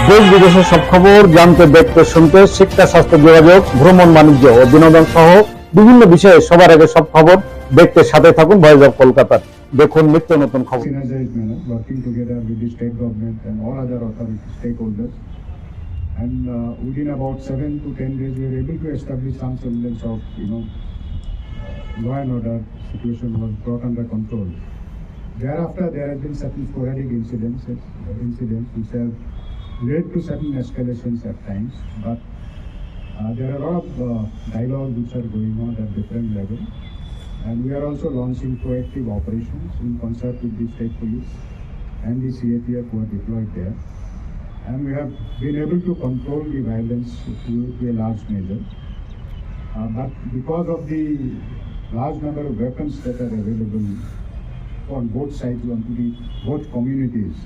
দেশ বিদেশের সব খবর জানতে, দেখতে, শুনতে, শিক্ষা, স্বাস্থ্য, যোগাযোগ, ভ্রমণ, বাণিজ্য ও বিনোদন সহ বিভিন্ন বিষয়ে সবার আগে সব খবর দেখতে সাথে থাকুন ভয়েস অফ কলকাতা। দেখুন নিত্য নতুন খবর। Synergized manner, working together with the state government and all other authority stakeholders. And within about 7 to 10 days, we were able to establish some semblance of, law and order situation was brought under control. Thereafter, there have been certain sporadic incidents which have led to certain escalations at times, but there are a lot of dialogue which are going on at different levels. And we are also launching proactive operations in concert with the state police and the CATF who are deployed there. And we have been able to control the violence to a large measure. But because of the large number of weapons that are available on both sides, onto the both communities,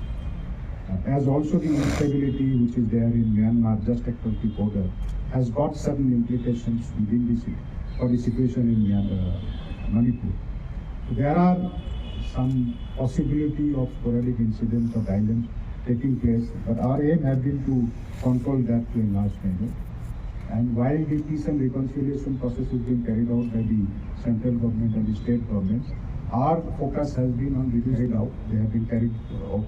as also the instability which is there in Myanmar just across the border has got certain implications within the for the situation in Myanmar, Manipur. There are some possibility of sporadic incidents of violence taking place, but our aim has been to control that to a large measure. And while the peace and reconciliation process is being carried out by the central government and the state governments, our focus has been on reducing out. They have been carried out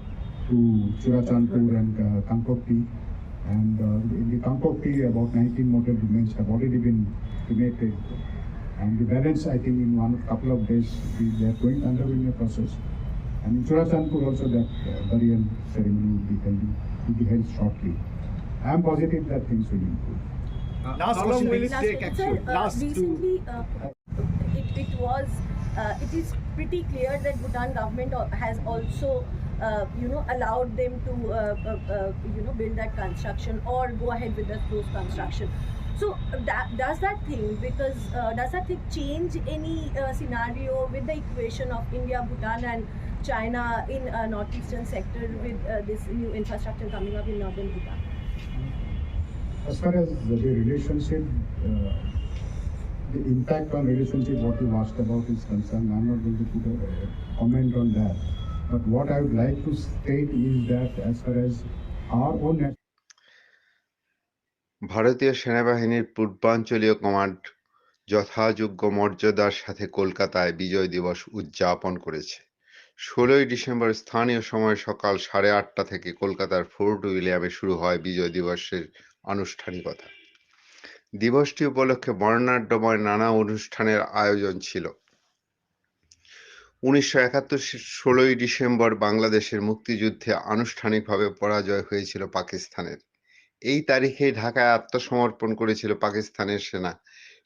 to Churachandpur and Kankokti. And in the Kankokti, about 19 mortal remains have already been cremated. And the balance, I think, in couple of days, they are undergoing a process. And in Churachandpur also that burial ceremony will be held shortly. I am positive that things will improve. Last question, will it take action? Recently, it is pretty clear that Bhutan government has also allowed them to build that construction or go ahead with those construction. So does that thing change any scenario with the equation of India, Bhutan and China in northeastern sector with this new infrastructure coming up in northern Bhutan? As far as the relationship, the impact on relationship, what you asked about is concerned, I'm not going to put a comment on that. But what I would like to state is that as far as our own ভারতীয় সেনাবাহিনীর পূর্বাঞ্চলীয় command যথাযোগ্য মর্যাদার সাথে কলকাতায় বিজয় দিবস উদযাপন করেছে। 16ই ডিসেম্বর স্থানীয় সময় সকাল 8:30 থেকে কলকাতার ফোর্ট উইলিয়ামে শুরু হয় বিজয় দিবসের আনুষ্ঠানিকতা। দিবসটি উপলক্ষে বর্ণাঢ্যময় নানা অনুষ্ঠানের আয়োজন ছিল। 1971 16ই ডিসেম্বর বাংলাদেশের মুক্তিযুদ্ধে আনুষ্ঠানিকভাবে পরাজয় হয়েছিল পাকিস্তানের। এই তারিখেই ঢাকায় আত্মসমর্পণ করেছিল পাকিস্তানের সেনা।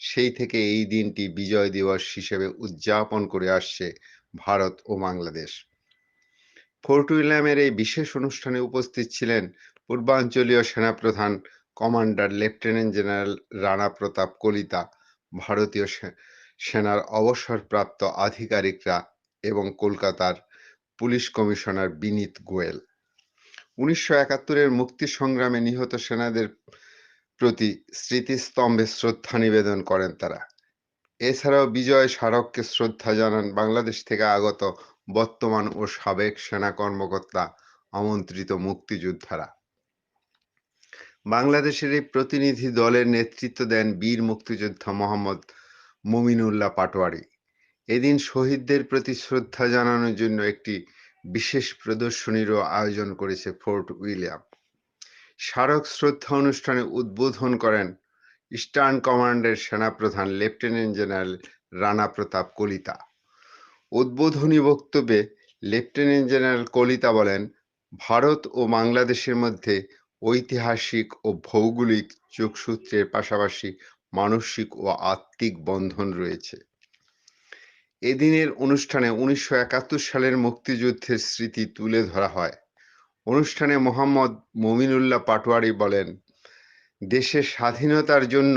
সেই থেকে এই দিনটি বিজয় দিবস হিসেবে উদযাপন করে আসছে ভারত ও বাংলাদেশ। ফোর্ট উইলিয়ামের এই বিশেষ অনুষ্ঠানে উপস্থিত ছিলেন পূর্বাঞ্চলীয় সেনাপ্রধান কমান্ডার লেফটেন্যান্ট জেনারেল রানা প্রতাপ কলিতা, ভারতীয় সেনার অবসরপ্রাপ্ত আধিকারিকরা এবং কলকাতার পুলিশ কমিশনার বিনীত গোয়েল। 1971-এর মুক্তি সংগ্রামে নিহত সেনাদের প্রতি স্মৃতিস্তম্ভে শ্রদ্ধা নিবেদন করেন তারা। এছাড়াও বিজয় স্মারককে শ্রদ্ধা জানান বাংলাদেশ থেকে আগত বর্তমান ও সাবেক সেনা কর্মকর্তা, আমন্ত্রিত মুক্তিযোদ্ধারা। বাংলাদেশের এই প্রতিনিধি দলের নেতৃত্ব দেন বীর মুক্তিযোদ্ধা মোহাম্মদ মমিনুল্লাহ পাটোয়ারি। এদিন শহীদদের প্রতি শ্রদ্ধা জানানোর জন্য একটি বিশেষ প্রদর্শনীরও আয়োজন করেছে ফোর্ট উইলিয়াম। স্মারক শ্রদ্ধা অনুষ্ঠানে উদ্বোধন করেন ইস্টার্ন কমান্ডের সেনাপ্রধান লেফটেন্যান্ট জেনারেল রানা প্রতাপ কলিতা। উদ্বোধনী বক্তব্যে লেফটেন্যান্ট জেনারেল কলিতা বলেন, ভারত ও বাংলাদেশের মধ্যে ঐতিহাসিক ও ভৌগোলিক যোগসূত্রের পাশাপাশি মানসিক ও আত্মিক বন্ধন রয়েছে। এদিনের অনুষ্ঠানে 1971 সালের মুক্তিযুদ্ধের স্মৃতি তুলে ধরা হয়। অনুষ্ঠানে মোহাম্মদ মমিনুল্লাহ পাটোয়ারি বলেন, দেশের স্বাধীনতার জন্য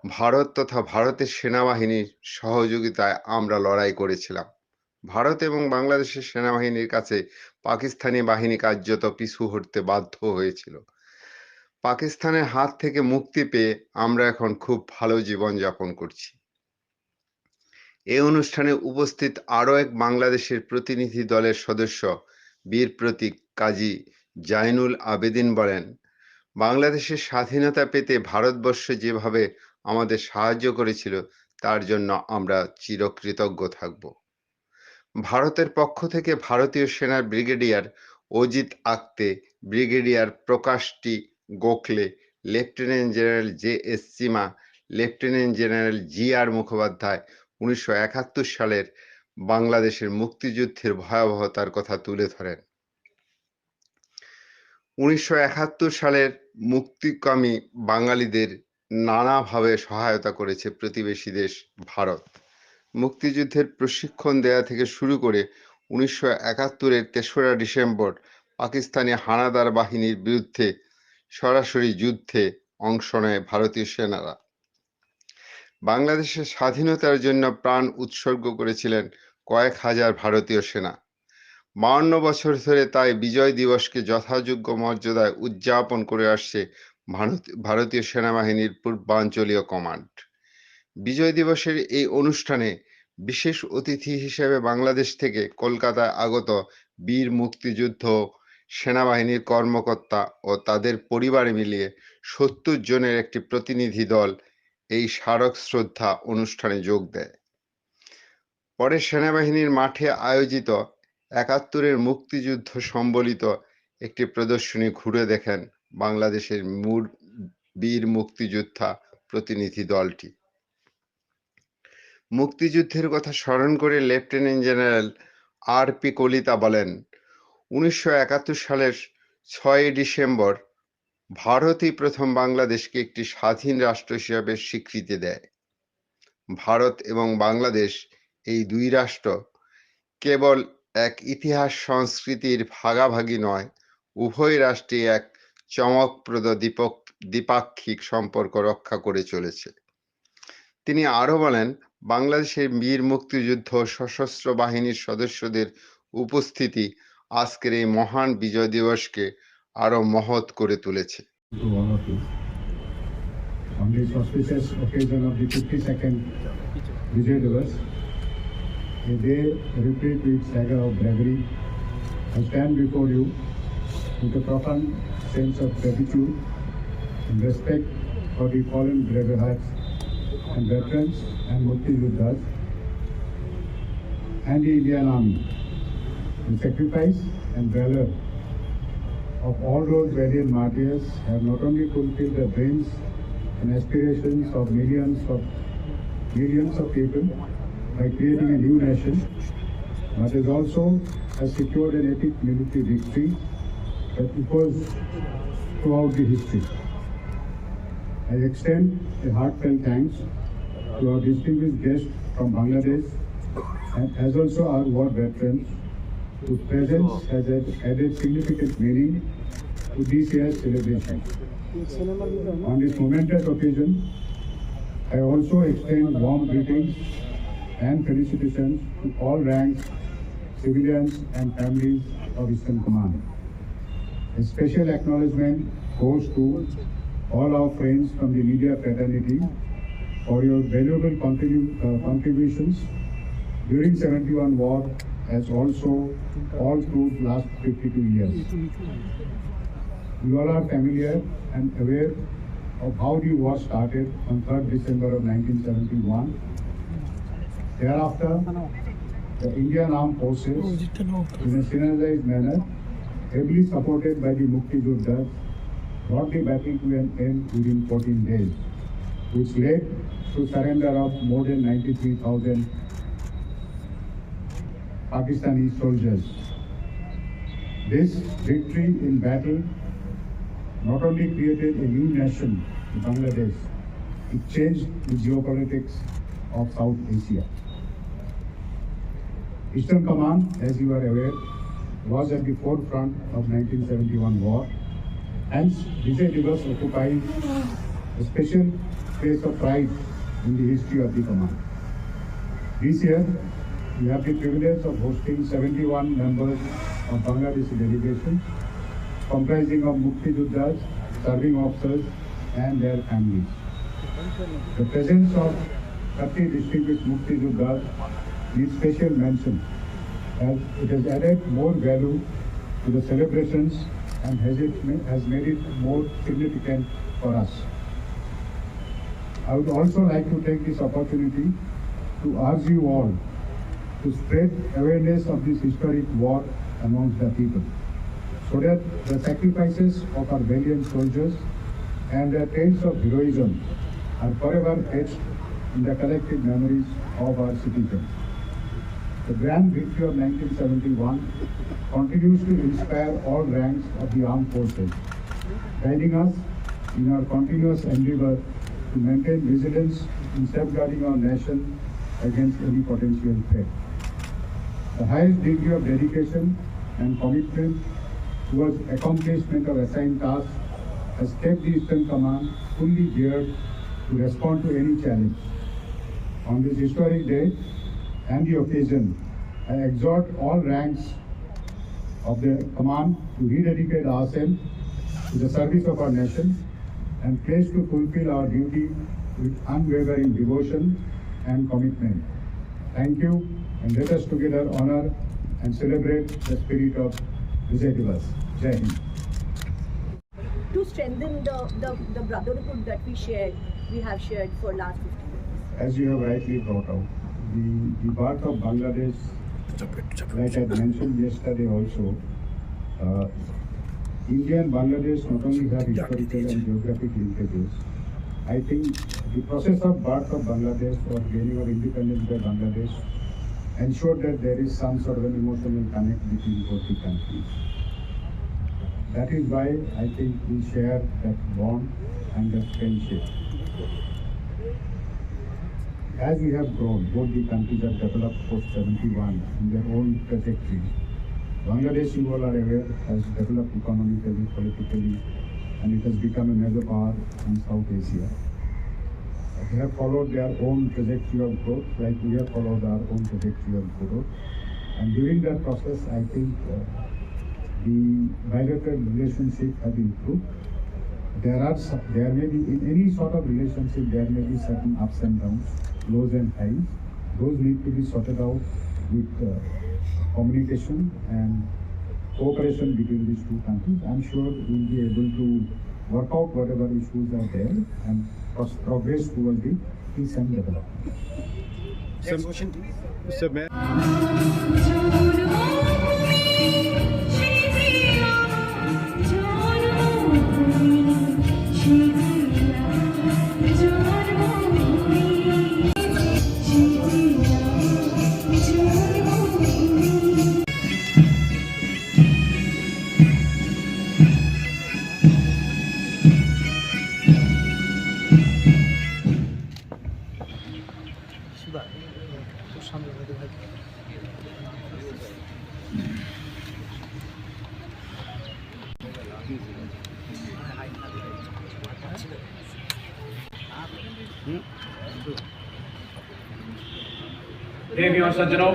ভারত তথা ভারতের সেনাবাহিনীর সহযোগিতায় আমরা লড়াই করেছিলাম। ভারত এবং বাংলাদেশের সেনাবাহিনীর কাছে পাকিস্তানি বাহিনী কার্যত পিছু হটতে বাধ্য হয়েছিল। পাকিস্তানের হাত থেকে মুক্তি পেয়ে আমরা এখন খুব ভালো জীবন যাপন করছি। এই অনুষ্ঠানে উপস্থিত আরও এক বাংলাদেশের প্রতিনিধি দলের সদস্য বীর প্রতীক কাজী জাইনুল আবেদিন বলেন, বাংলাদেশের স্বাধীনতা পেতে ভারতবর্ষ যেভাবে আমাদের সাহায্য করেছিল তার জন্য আমরা চিরকৃতজ্ঞ থাকব। ভারতের পক্ষ থেকে ভারতীয় সেনার ব্রিগেডিয়ার অজিত আক্তে, ব্রিগেডিয়ার প্রকাশটি Gokhale, lieutenant general J S. Cheema, lieutenant general G R. Mukhopadhyay 1971 সালের বাংলাদেশের মুক্তিযুদ্ধের ভয়াবহতার কথা তুলে ধরেন। 1971 সালের মুক্তিকামী বাঙালিদের নানাভাবে সহায়তা করেছে প্রতিবেশী দেশ ভারত। মুক্তিযুদ্ধের প্রশিক্ষণ দেয়া থেকে শুরু করে 1971-এর 3রা ডিসেম্বর পাকিস্তানি হানাদার বাহিনীর বিরুদ্ধে সরাসরি যুদ্ধে অংশ নেয় ভারতীয় সেনারা। বাংলাদেশের স্বাধীনতার জন্য প্রাণ উৎসর্গ করেছিলেন কয়েক হাজার ভারতীয় সেনা। 52 বছর ধরে তাই বিজয় দিবসকে যথাযোগ্য মর্যাদায় উদযাপন করে আসছে ভারতীয় সেনাবাহিনীর পূর্বাঞ্চলীয় কমান্ড। বিজয় দিবসের এই অনুষ্ঠানে বিশেষ অতিথি হিসেবে বাংলাদেশ থেকে কলকাতায় আগত বীর মুক্তিযুদ্ধ সেনাবাহিনীর কর্মকর্তা ও তাদের পরিবার মিলিয়ে 70 জনের একটি প্রতিনিধি দল এই স্মারক শ্রদ্ধা অনুষ্ঠানে যোগ দেয়। পরে সেনাবাহিনীর মাঠে আয়োজিত 71-এর মুক্তিযুদ্ধ সম্বলিত একটি প্রদর্শনী ঘুরে দেখেন বাংলাদেশের বীর মুক্তিযোদ্ধা প্রতিনিধি দলটি। মুক্তিযুদ্ধের কথা স্মরণ করে লেফটেন্যান্ট জেনারেল আর.পি. কলিতা বলেন, 1971 সালের 6 ডিসেম্বর ভারতই প্রথম বাংলাদেশকে একটি স্বাধীন রাষ্ট্র হিসেবে স্বীকৃতি দেয়। ভারত এবং বাংলাদেশ এই দুই রাষ্ট্র কেবল এক ইতিহাস সংস্কৃতির ভাগাভাগি নয়, উভয় রাষ্ট্রই এক চমকপ্রদ দ্বিপাক্ষিক সম্পর্ক রক্ষা করে চলেছে। তিনি আরো বলেন, বাংলাদেশের বীর মুক্তিযুদ্ধ সশস্ত্র বাহিনীর সদস্যদের উপস্থিতি আজকের এই মহান বিজয় দিবসকে আরো মহৎ করে তুলেছে। To all of you. On this auspicious occasion of the 52nd Vijay Divas, a day replete with saga of bravery, I stand before you with a profound sense of gratitude and respect for the fallen bravehearts and veterans and Mukti Yoddhas and the Indian Army. The sacrifice and valor of all those valiant martyrs have not only fulfilled the dreams and aspirations of millions of people by creating a new nation, but has also secured an epic military victory that echoes throughout the history. I extend a heartfelt thanks to our distinguished guests from Bangladesh and as also our war veterans whose presence has added significant meaning to this year's celebration. On this momentous occasion, I also extend warm greetings and felicitations to all ranks, civilians and families of Eastern Command. A special acknowledgement goes to all our friends from the media fraternity for your valuable contributions during 71 war as also all through the last 52 years. You all are familiar and aware of how the war started on 3rd December of 1971. Thereafter, the Indian Armed Forces, in a synergized manner, heavily supported by the Mukti Yoddhas, brought the battle to an end within 14 days, which led to surrender of more than 93,000 Pakistani soldiers. This victory in battle not only created a new nation, Bangladesh, it changed the geopolitics of South Asia. Eastern Command, as you are aware, was at the forefront of 1971 war. Hence, Vijay Divas occupies a special place of pride in the history of the command. This year, we have the privilege of hosting 71 members of Bangladeshi delegation, comprising of Mukti Yoddhas, serving officers and their families. The presence of 30 distinguished Mukti Yoddhas needs special mention as it has added more value to the celebrations and has made it more significant for us. I would also like to take this opportunity to urge you all to spread awareness of this historic war amongst the people, so that the sacrifices of our valiant soldiers and their tales of heroism are forever etched in the collective memories of our citizens. The grand victory of 1971 continues to inspire all ranks of the armed forces, guiding us in our continuous endeavor to maintain vigilance in safeguarding our nation against any potential threat. The highest degree of dedication and commitment towards accomplishment of assigned tasks has kept the Eastern Command fully geared to respond to any challenge. On this historic day and the occasion, I exhort all ranks of the command to rededicate ourselves to the service of our nation and pledge to fulfill our duty with unwavering devotion and commitment. Thank you, and let us together honor and celebrate the spirit of Vijay Diwas. Jai Hind. To strengthen the brotherhood that we have shared for last 50 years. As you have rightly brought out, the birth of Bangladesh, like I mentioned yesterday also, India and Bangladesh not only have historical and geographic linkages. I think the process of birth of Bangladesh or gaining of independence by Bangladesh ensured that there is some sort of an emotional connect between both the countries. That is why I think we share that bond and that friendship. As we have grown, both the countries have developed post-71 in their own trajectory. Bangladesh, you all are aware, has developed economically, politically, and it has become a major power in South Asia. They have followed their own trajectory of growth, like we have followed our own trajectory of growth. And during that process, I think the bilateral relationship has improved. There may be, in any sort of relationship, there may be certain ups and downs, lows and highs. Those need to be sorted out with communication and cooperation between these two countries. I'm sure we'll be able to work out whatever issues are there and progress towards the peace and development. Next question, please. Sir, may देवियों सज्जनों